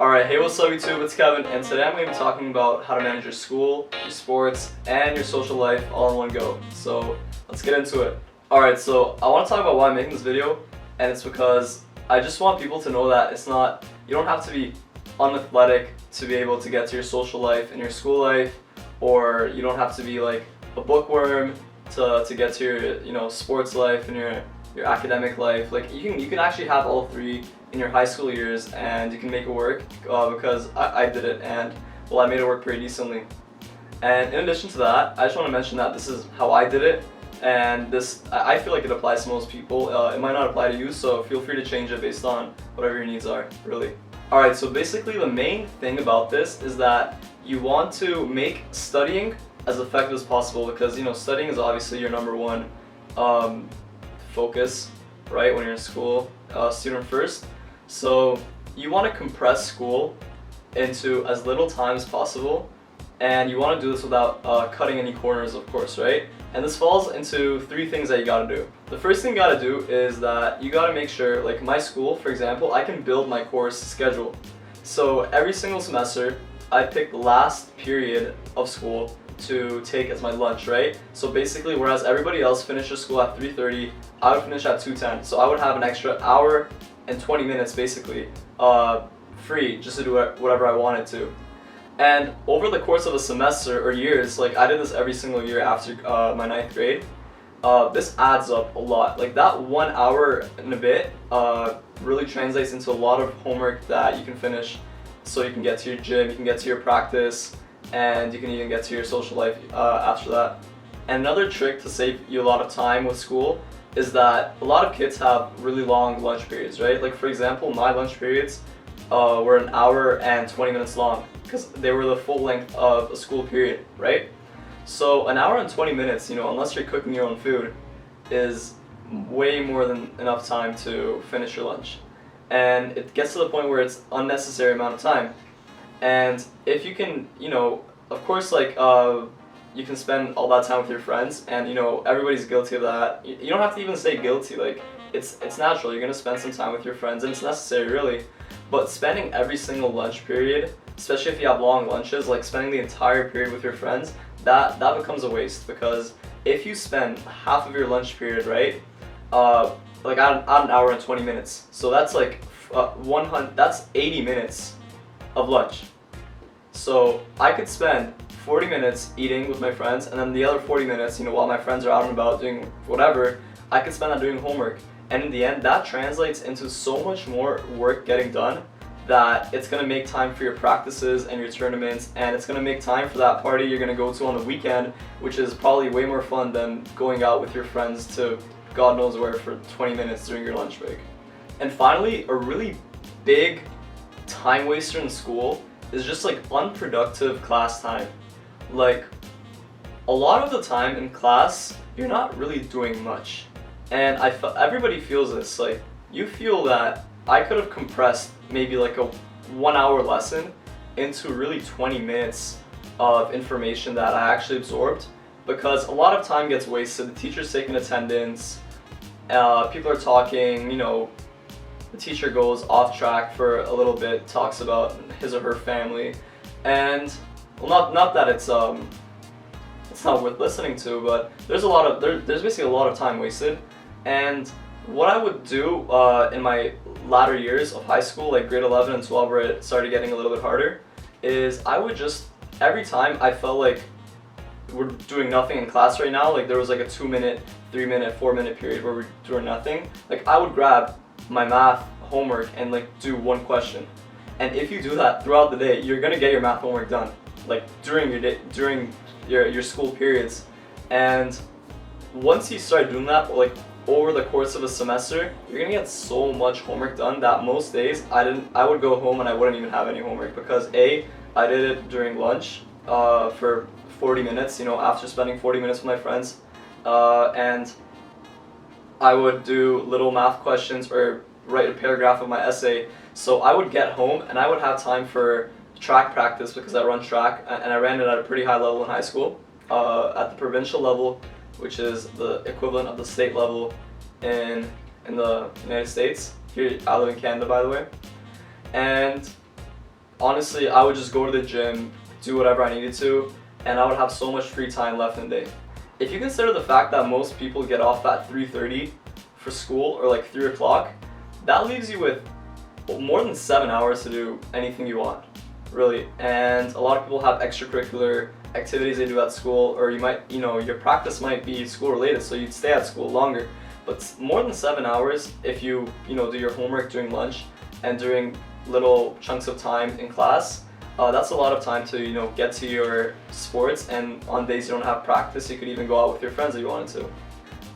Alright, hey what's up YouTube, it's Kevin, and today I'm going to be talking about how to manage your school, your sports, and your social life all in one go. So let's get into it. Alright, so I want to talk about why I'm making this video, and it's because I just want people to know that you don't have to be unathletic to be able to get to your social life and your school life, or you don't have to be like a bookworm to get to your sports life and your academic life. Like you can actually have all three in your high school years, and you can make it work because I did it, and well, I made it work pretty decently. And in addition to that, I just want to mention that this is how I did it, and I feel like it applies to most people. It might not apply to you, so feel free to change it based on whatever your needs are, really. Alright, so basically the main thing about this is that you want to make studying as effective as possible, because studying is obviously your number one focus, right, when you're in school, student first. So you want to compress school into as little time as possible, and you want to do this without cutting any corners, of course, right? And this falls into three things that you gotta do. The first thing you gotta do is that you gotta make sure, like my school, for example, I can build my course schedule. So every single semester, I pick the last period of school to take as my lunch, right? So basically, whereas everybody else finishes school at 3:30, I would finish at 2:10. So I would have an extra hour and 20 minutes basically free just to do whatever I wanted to. And over the course of a semester or years, like I did this every single year after my 9th grade, this adds up a lot. Like that 1 hour and a bit really translates into a lot of homework that you can finish, so you can get to your gym, you can get to your practice, and you can even get to your social life after that. And another trick to save you a lot of time with school is that a lot of kids have really long lunch periods, right? Like for example, my lunch periods were an hour and 20 minutes long, because they were the full length of a school period, right? So an hour and 20 minutes, unless you're cooking your own food, is way more than enough time to finish your lunch. And it gets to the point where it's unnecessary amount of time. And if you can, of course, like you can spend all that time with your friends, and everybody's guilty of that. You don't have to even say guilty, like it's natural. You're gonna spend some time with your friends, and it's necessary, really. But spending every single lunch period, especially if you have long lunches, like spending the entire period with your friends, that becomes a waste, because if you spend half of your lunch period, right, like at an hour and 20 minutes, so that's like 80 minutes of lunch. So I could spend 40 minutes eating with my friends, and then the other 40 minutes, while my friends are out and about doing whatever, I could spend that doing homework. And in the end, that translates into so much more work getting done, that it's going to make time for your practices and your tournaments, and it's going to make time for that party you're going to go to on the weekend, which is probably way more fun than going out with your friends to God knows where for 20 minutes during your lunch break. And finally, a really big time waster in school is just like unproductive class time. Like a lot of the time in class, you're not really doing much. And everybody feels this, like you feel that I could have compressed maybe like a 1 hour lesson into really 20 minutes of information that I actually absorbed, because a lot of time gets wasted. The teacher's taking attendance, people are talking, the teacher goes off track for a little bit, talks about his or her family, and well, not that it's not worth listening to, but there's basically a lot of time wasted. And what I would do in my latter years of high school, like grade 11 and 12, where it started getting a little bit harder, is I would just, every time I felt like we're doing nothing in class right now, like there was like a 2-minute, 3-minute, 4-minute period where we're doing nothing, like I would grab my math homework and like do one question. And if you do that throughout the day, you're gonna get your math homework done, like during your day, during your school periods. And once you start doing that, like over the course of a semester, you're gonna get so much homework done that most days I would go home and I wouldn't even have any homework, because I did it during lunch for 40 minutes, after spending 40 minutes with my friends, and I would do little math questions or write a paragraph of my essay. So I would get home and I would have time for track practice, because I run track, and I ran it at a pretty high level in high school, at the provincial level, which is the equivalent of the state level in the United States. Here, I live in Canada, by the way. And honestly, I would just go to the gym, do whatever I needed to, and I would have so much free time left in the day. If you consider the fact that most people get off at 3:30 for school or like 3 o'clock, that leaves you with more than 7 hours to do anything you want, really. And a lot of people have extracurricular activities they do at school, or you might, your practice might be school related, so you'd stay at school longer. But more than 7 hours if you, do your homework during lunch and during little chunks of time in class, that's a lot of time to, get to your sports, and on days you don't have practice, you could even go out with your friends if you wanted to.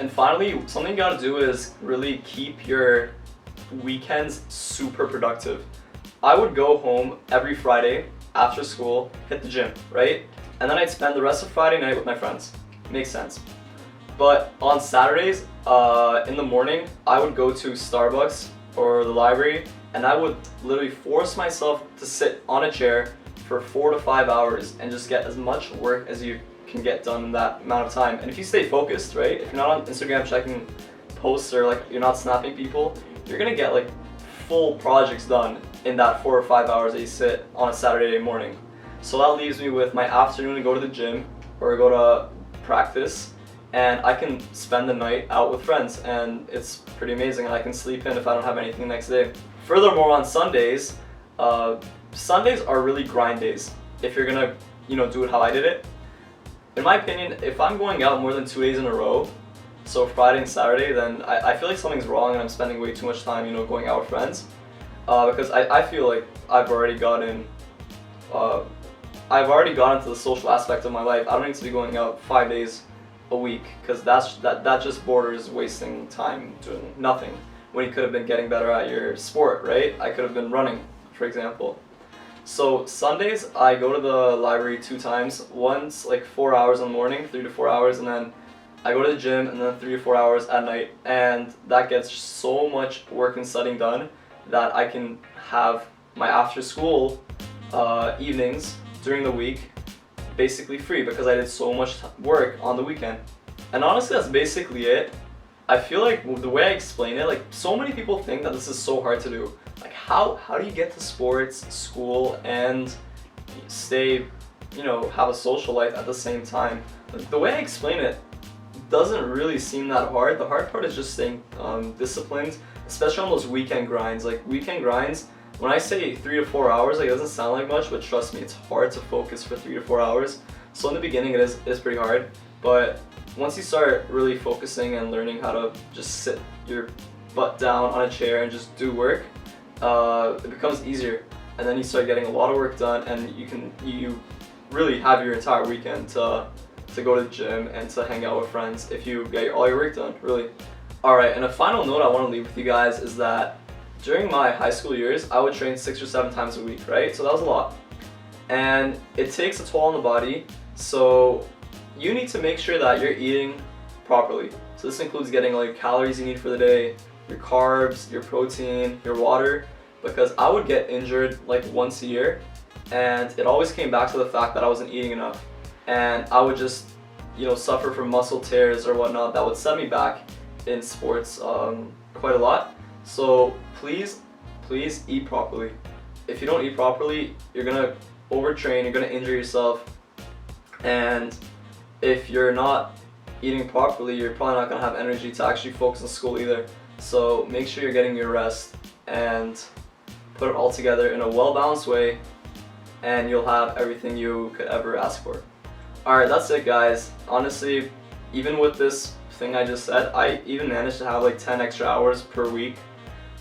And finally, something you gotta do is really keep your weekends super productive. I would go home every Friday after school, hit the gym, right? And then I'd spend the rest of Friday night with my friends. Makes sense. But on Saturdays, in the morning, I would go to Starbucks or the library, and I would literally force myself to sit on a chair for 4 to 5 hours and just get as much work as you can get done in that amount of time. And if you stay focused, right? If you're not on Instagram checking posts, or like you're not snapping people, you're gonna get like full projects done in that 4 or 5 hours that you sit on a Saturday morning. So that leaves me with my afternoon to go to the gym or go to practice, and I can spend the night out with friends, and it's pretty amazing. And I can sleep in if I don't have anything the next day. Furthermore, on Sundays, Sundays are really grind days. If you're gonna, do it how I did it. In my opinion, if I'm going out more than 2 days in a row, so Friday and Saturday, then I feel like something's wrong and I'm spending way too much time, going out with friends. Because I feel like I've already gotten to the social aspect of my life. I don't need to be going out 5 days a week, because that just borders wasting time doing nothing when you could have been getting better at your sport, right? I could have been running, for example. So Sundays, I go to the library 2 times. Once like 4 hours in the morning, 3 to 4 hours, and then I go to the gym, and then 3 to 4 hours at night. And that gets so much work and studying done that I can have my after school evenings during the week basically free, because I did so much work on the weekend. And honestly, that's basically it. I feel like the way I explain it, like, so many people think that this is so hard to do. Like, how do you get to sports, school, and stay, have a social life at the same time? Like, the way I explain it doesn't really seem that hard. The hard part is just staying disciplined, especially on those weekend grinds. Like, weekend grinds, when I say 3 to 4 hours, like, it doesn't sound like much, but trust me, it's hard to focus for 3 to 4 hours. So in the beginning, it is pretty hard, but once you start really focusing and learning how to just sit your butt down on a chair and just do work, it becomes easier. And then you start getting a lot of work done, and you really have your entire weekend to go to the gym and to hang out with friends if you get all your work done, really. Alright, and a final note I want to leave with you guys is that during my high school years, I would train 6 or 7 times a week, right? So that was a lot. And it takes a toll on the body, so you need to make sure that you're eating properly. So this includes getting all your calories you need for the day, your carbs, your protein, your water, because I would get injured like once a year, and it always came back to the fact that I wasn't eating enough. And I would just, suffer from muscle tears or whatnot that would set me back in sports quite a lot. So please eat properly. If you don't eat properly, you're gonna overtrain, you're gonna injure yourself, and if you're not eating properly, you're probably not gonna have energy to actually focus on school either. So make sure you're getting your rest and put it all together in a well-balanced way, and you'll have everything you could ever ask for. Alright, that's it, guys. Honestly, even with this thing I just said, I even managed to have like 10 extra hours per week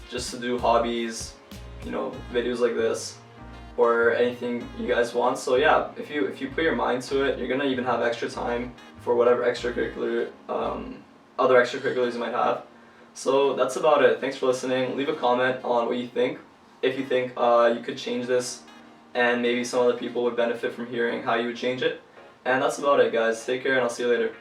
just to do hobbies, videos like this, or anything you guys want. So yeah, if you put your mind to it, you're gonna even have extra time for whatever extracurricular, other extracurriculars you might have. So that's about it. Thanks for listening. Leave a comment on what you think. If you think you could change this, and maybe some other people would benefit from hearing how you would change it. And that's about it, guys. Take care, and I'll see you later.